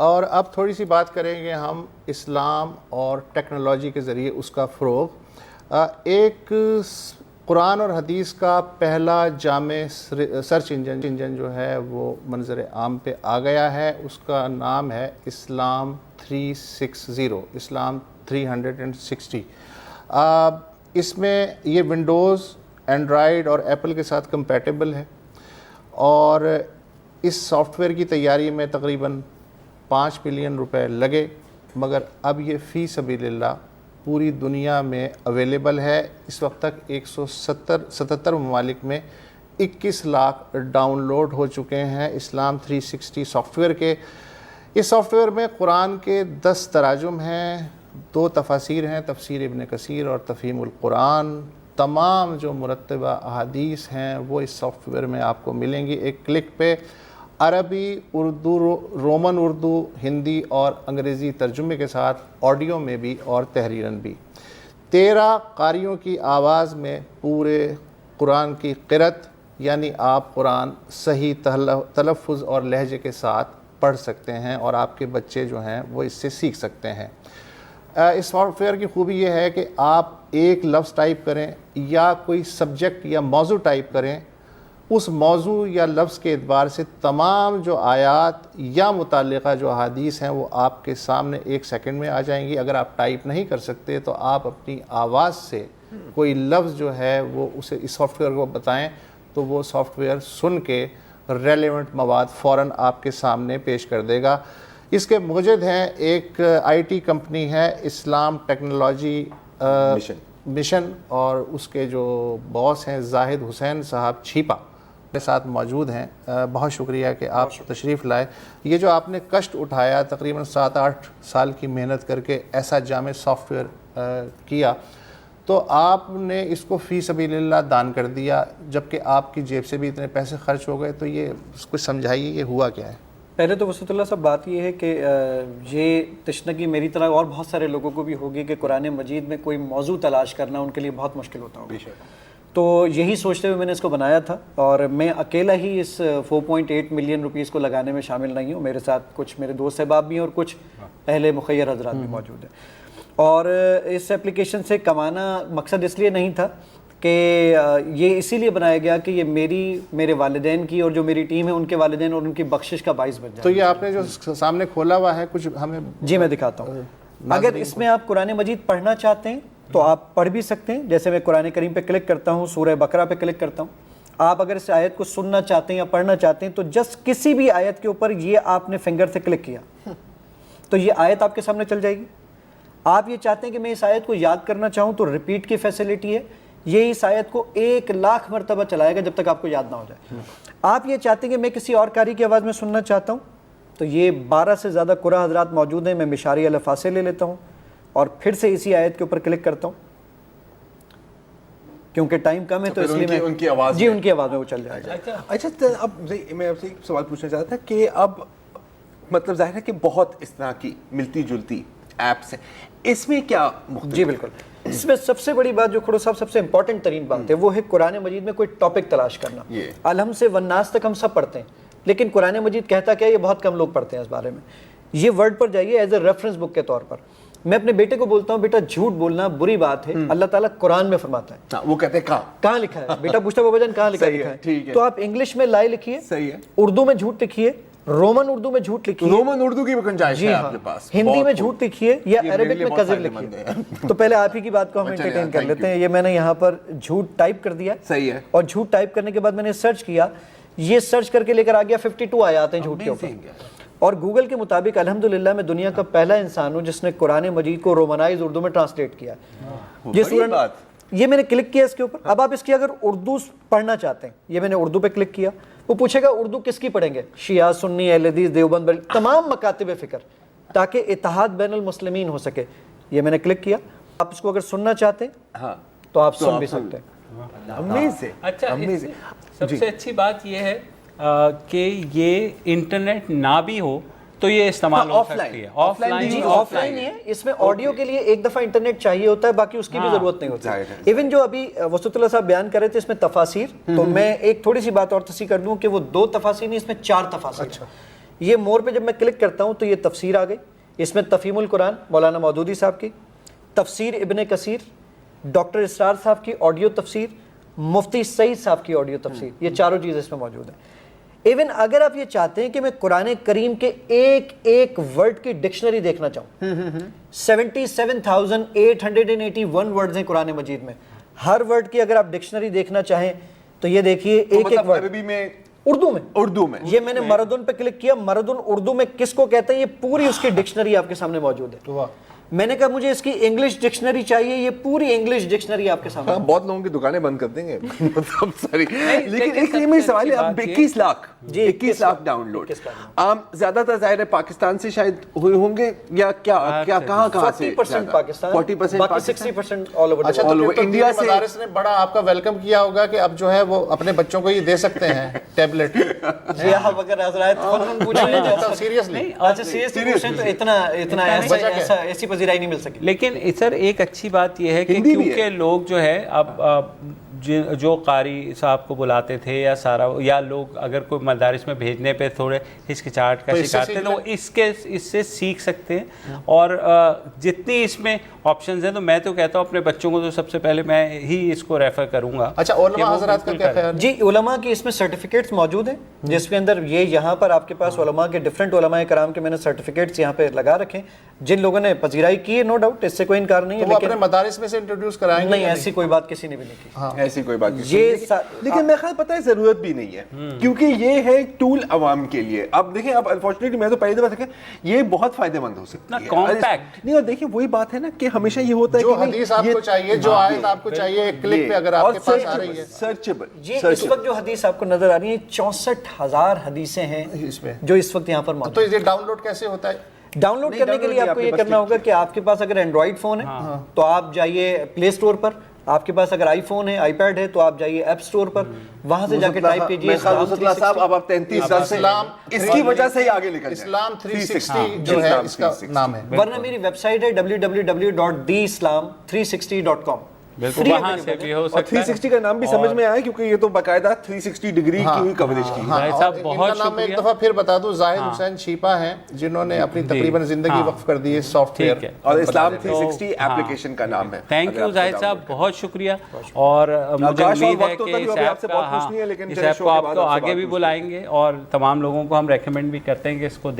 اور اب تھوڑی سی بات کریں گے ہم اسلام اور ٹیکنالوجی کے ذریعے اس کا فروغ۔ ایک قرآن اور حدیث کا پہلا جامع سرچ انجن جو ہے وہ منظر عام پہ آ گیا ہے، اس کا نام ہے اسلام 360، اسلام 360۔ اس میں یہ ونڈوز، اینڈرائیڈ اور ایپل کے ساتھ کمپیٹیبل ہے، اور اس سافٹ ویئر کی تیاری میں تقریباً 5 بلین روپے لگے، مگر اب یہ فی سبیل اللہ پوری دنیا میں اویلیبل ہے۔ اس وقت تک 177 ممالک میں 21 لاکھ ڈاؤن لوڈ ہو چکے ہیں اسلام 360 سافٹ ویئر کے۔ اس سافٹ ویئر میں قرآن کے 10 تراجم ہیں، 2 تفاسیر ہیں، تفسیر ابن کثیر اور تفہیم القرآن۔ تمام جو مرتبہ احادیث ہیں وہ اس سافٹ ویئر میں آپ کو ملیں گی ایک کلک پہ، عربی، اردو، رومن اردو، ہندی اور انگریزی ترجمے کے ساتھ، آڈیو میں بھی اور تحریراً بھی۔ 13 قاریوں کی آواز میں پورے قرآن کی قرأت، یعنی آپ قرآن صحیح تلفظ اور لہجے کے ساتھ پڑھ سکتے ہیں، اور آپ کے بچے جو ہیں وہ اس سے سیکھ سکتے ہیں۔ اس سافٹ ویئر کی خوبی یہ ہے کہ آپ ایک لفظ ٹائپ کریں یا کوئی سبجیکٹ یا موضوع ٹائپ کریں، اس موضوع یا لفظ کے اعتبار سے تمام جو آیات یا متعلقہ جو احادیث ہیں وہ آپ کے سامنے 1 سیکنڈ میں آ جائیں گی۔ اگر آپ ٹائپ نہیں کر سکتے تو آپ اپنی آواز سے کوئی لفظ جو ہے وہ اسے اس سافٹ ویئر کو بتائیں تو وہ سافٹ ویئر سن کے ریلیونٹ مواد فوراً آپ کے سامنے پیش کر دے گا۔ اس کے موجد ہیں، ایک آئی ٹی کمپنی ہے اسلام ٹیکنالوجی مشن، اور اس کے جو باس ہیں زاہد حسین صاحب چھیپا کے ساتھ موجود ہیں۔ بہت شکریہ کہ آپ تشریف لائے۔ یہ جو آپ نے کشٹ اٹھایا، تقریباً 7-8 سال کی محنت کر کے ایسا جامع سافٹ ویئر کیا، تو آپ نے اس کو فی سبیل اللہ دان کر دیا، جبکہ آپ کی جیب سے بھی اتنے پیسے خرچ ہو گئے، تو یہ کچھ سمجھائیے یہ ہوا کیا ہے؟ پہلے تو وسعت اللہ صاحب بات یہ ہے کہ یہ تشنگی میری طرح اور بہت سارے لوگوں کو بھی ہوگی کہ قرآن مجید میں کوئی موضوع تلاش کرنا ان کے لیے بہت مشکل ہوتا ہوگا، تو یہی سوچتے ہوئے میں نے اس کو بنایا تھا، اور میں اکیلا ہی اس 4.8 ملین روپیز کو لگانے میں شامل نہیں ہوں، میرے ساتھ کچھ میرے دوست احباب بھی ہیں اور کچھ اہل مخیر حضرات بھی موجود ہیں۔ اور اس ایپلیکیشن سے کمانا مقصد اس لیے نہیں تھا کہ یہ اسی لیے بنایا گیا کہ یہ میرے والدین کی اور جو میری ٹیم ہے ان کے والدین اور ان کی بخشش کا باعث بن جائے۔ تو یہ آپ نے جو سامنے کھولا ہوا ہے کچھ ہمیں؟ جی میں دکھاتا ہوں۔ اگر اس میں آپ قرآن مجید پڑھنا چاہتے ہیں تو آپ پڑھ بھی سکتے ہیں، جیسے میں قرآن کریم پہ کلک کرتا ہوں، سورہ بقرہ پہ کلک کرتا ہوں۔ آپ اگر اس آیت کو سننا چاہتے ہیں یا پڑھنا چاہتے ہیں تو جسٹ کسی بھی آیت کے اوپر یہ آپ نے فنگر سے کلک کیا تو یہ آیت آپ کے سامنے چل جائے گی۔ آپ یہ چاہتے ہیں کہ میں اس آیت کو یاد کرنا چاہوں تو ریپیٹ کی فیسلٹی ہے، یہ اس آیت کو 1,00,000 مرتبہ چلائے گا جب تک آپ کو یاد نہ ہو جائے۔ آپ یہ چاہتے ہیں کہ میں کسی اور قاری کی آواز میں سننا چاہتا ہوں تو یہ 12 سے زیادہ قرآن حضرات موجود ہیں، میں مشاری الفاظ سے لے لیتا ہوں اور پھر سے اسی آیت کے اوپر کلک کرتا ہوں، کیونکہ ٹائم کم ہے تو اس لیے میں ان کی آواز میں وہ چل جائے گا۔ اچھا اب میں آپ سے ایک سوال پوچھنا چاہتا تھا کہ اب مطلب ظاہر ہے کہ بہت اس طرح کی ملتی جلتی ایپس ہیں، اس میں کیا مختلف؟ جی بالکل، اس میں سب سے بڑی بات جو کھڑو صاحب سب سے امپورٹنٹ ترین بات ہے وہ ہے قرآن مجید میں کوئی ٹاپک تلاش کرنا۔ الحم سے والناس تک ہم سب پڑھتے ہیں، لیکن قرآن مجید کہتا کیا یہ بہت کم لوگ پڑھتے ہیں اس بارے میں۔ یہ ورڈ پر جائیے ایز اے ریفرنس بک کے طور پر۔ میں اپنے بیٹے کو بولتا ہوں بیٹا جھوٹ بولنا بری بات ہے، اللہ تعالیٰ قرآن میں فرماتا ہے۔ وہ کہتے ہیں کہاں لکھا ہے؟ بیٹا پوچھتا بابا جان کہاں لکھا ہے؟ تو آپ انگلش میں لائے لکھیے، اردو میں جھوٹ لکھیے، رومن اردو میں جھوٹ لکھیے، رومن اردو کی گنجائش ہے آپ کے پاس، ہندی میں جھوٹ لکھیے یا عربک میں کذب لکھیے۔ تو پہلے آپ ہی کی بات کو ہم انٹرٹین کر لیتے ہیں۔ یہ میں نے یہاں پر جھوٹ ٹائپ کر دیا، صحیح ہے، اور جھوٹ ٹائپ کرنے کے بعد میں نے سرچ کیا، یہ سرچ کر کے لے کر آ گیا 52 آیات ہیں جھوٹ کے اوپر۔ اور گوگل کے مطابق الحمدللہ میں دنیا کا پہلا انسان ہوں جس نے قرآن مجید کو رومنائز اردو میں ٹرانسلیٹ کیا۔ یہ سورہ، یہ میں نے کلک کیا اس کے اوپر۔ اب آپ اس کی اگر اردو پڑھنا چاہتے ہیں، یہ میں نے اردو پہ کلک کیا، وہ پوچھے گا اردو کس کی پڑھیں گے؟ شیعہ، سنی، اہل حدیث، دیوبند، تمام مکاتب فکر، تاکہ اتحاد بین المسلمین ہو سکے۔ یہ میں نے کلک کیا۔ آپ اس کو اگر سننا چاہتے ہیں تو آپ سن بھی سکتے ہیں۔ اچھا، سب سے اچھی بات یہ ہے کہ یہ انٹرنیٹ نہ بھی ہو تو یہ استعمال ہو سکتی ہے، آف لائن جی آف لائن نہیں ہے، اس میں آڈیو کے لیے ایک دفعہ انٹرنیٹ چاہیے ہوتا ہے، باقی اس کی بھی ضرورت نہیں ہوتی۔ ایون جو ابھی وسعت اللہ صاحب بیان کر رہے تھے اس میں تفاسیر، تو میں ایک تھوڑی سی بات اور تصحیح کر دوں کہ وہ 2 تفاسیر نہیں، اس میں 4 تفاسیر۔ یہ مور پہ جب میں کلک کرتا ہوں تو یہ تفسیر آ گئی. اس میں تفہیم القرآن مولانا مودودی صاحب کی, تفسیر ابن کثیر, ڈاکٹر اسرار صاحب کی آڈیو تفسیر, مفتی سعید صاحب کی آڈیو تفسیر, یہ چاروں چیزیں اس میں موجود ہیں. ایون اگر آپ یہ چاہتے ہیں کہ میں قرآن کریم کے ایک ایک ورڈ کی ڈکشنری دیکھنا چاہوں, 77,881 ورڈز ہیں قرآن مجید میں, ہر ورڈ کی اگر آپ ڈکشنری دیکھنا چاہیں تو یہ دیکھیے ایک ایک ورڈ عربی میں, اردو میں یہ میں نے مردن پہ کلک کیا, مردن اردو میں کس کو کہتے ہیں یہ پوری اس کی ڈکشنری آپ کے سامنے موجود ہے. میں نے کہا مجھے اس کی انگلش ڈکشنری چاہیے, یہ پوری انگلش ڈکشنری آپ کے سامنے. بہت لوگوں کی دکانیں بند کر دیں گے لیکن ایک میرا سوال ہے, اب 21 لاکھ ڈاؤن لوڈ زیادہ تر ظاہر ہے پاکستان سے شاید ہوئے ہوں گے یا کیا کہاں سے؟ 40% پاکستان, 60% آل اوور. اچھا, تو انڈیا سے مدارس نے بڑا آپ کا ویلکم کیا ہوگا کہ اب جو ہے وہ اپنے بچوں کو یہ دے سکتے ہیں ٹیبلٹ. جی آپ اگر حضرات فنون پوچھ لیں سیریسلی, اچھا سیریسلی پوچھیں تو اتنا ایسی پذیرائی نہیں مل سکی. لیکن سر ایک اچھی بات یہ ہے کہ کیونکہ لوگ جو ہے اب جو قاری صاحب کو بلاتے تھے یا لوگ اگر کوئی مدارس میں بھیجنے پہ تھوڑے ہچکچاہٹ کا شکار تھے تو اس سے سیکھ سکتے ہیں. اور جتنی اس میں آپشنز ہیں تو میں تو کہتا ہوں اپنے بچوں کو تو سب سے پہلے میں ہی اس کو ریفر کروں گا. اچھا, علماء حضرات کا کیا خیال؟ جی علماء کی اس میں سرٹیفکیٹس موجود ہیں جس کے اندر یہاں پر آپ کے پاس علماء کے ڈفرینٹ علماء کرام کے میں نے سرٹیفکیٹس یہاں پہ لگا رکھے, جن لوگوں نے پذیرائی کی ہے, نو ڈاؤٹ, اس سے کوئی انکار نہیں ہے. لیکن اپنے مدارس میں سے انٹروڈیوس کرائیں گے؟ نہیں, ایسی کوئی بات کسی نے بھی نہیں کی. ایسی کوئی بات نہیں, لیکن میں خیال پتہ ہے ضرورت بھی نہیں ہے کیونکہ یہ ہے ٹول عوام کے لیے. اب دیکھیں, اب انفارچونیٹلی میں تو پہلی دفعہ دیکھا یہ بہت فائدہ مند ہو سکتا ہے کمپیکٹ نہیں. اور دیکھیں وہی بات ہے نا کہ ہمیشہ یہ ہوتا ہے جو حدیث آپ کو چاہیے, جو آیت آپ کو چاہیے, ایک کلک پہ اگر آپ کے پاس آ رہی ہے سرچیبل. جی اس وقت جو حدیث آپ کو نظر آ رہی ہیں 64,000 حدیثیں ہیں اس میں جو اس وقت یہاں پر موجود. تو یہ ڈاؤن لوڈ کیسے ہوتا ہے؟ ڈاؤن لوڈ کرنے کے لیے آپ کو یہ کرنا ہوگا کہ آپ کے پاس اگر اینڈرائڈ فون ہے تو آپ جائیے پلے اسٹور پر, آپ کے پاس اگر آئی فون ہے, آئی پیڈ ہے تو آپ جائیے ایپ اسٹور پر, وہاں سے جا کے ٹائپ کیجیے صاحب. اب آپ 33 سال سے اس کی وجہ سے ہی آگے نکل جائیں. اسلام 360 جو ہے اس کا نام ہے, ورنہ میری ویب سائٹ ہے www.theislam360.com. بالکل وہاں سے بھی ہو سکتا ہے. 360 کا نام بھی سمجھ میں آیا کیونکہ یہ تو باقاعدہ 360 ڈگری کی ہوئی کوریج کی. زاہد صاحب بہت نام میں ایک دفعہ پھر بتا دوں, زاہد حسین چھیپا ہیں جنہوں نے اپنی تقریباً زندگی وقف کر دی ہے سافٹ ویئر, اور اسلام 360 ایپلیکیشن کا نام ہے. تھینک یو زاہد صاحب, بہت شکریہ. اور مجھے امید ہے کہ اس ایپ کو آپ تو آگے بھی بلائیں گے اور تمام لوگوں کو ہم ریکمینڈ بھی کرتے ہیں کہ اس کو دیکھ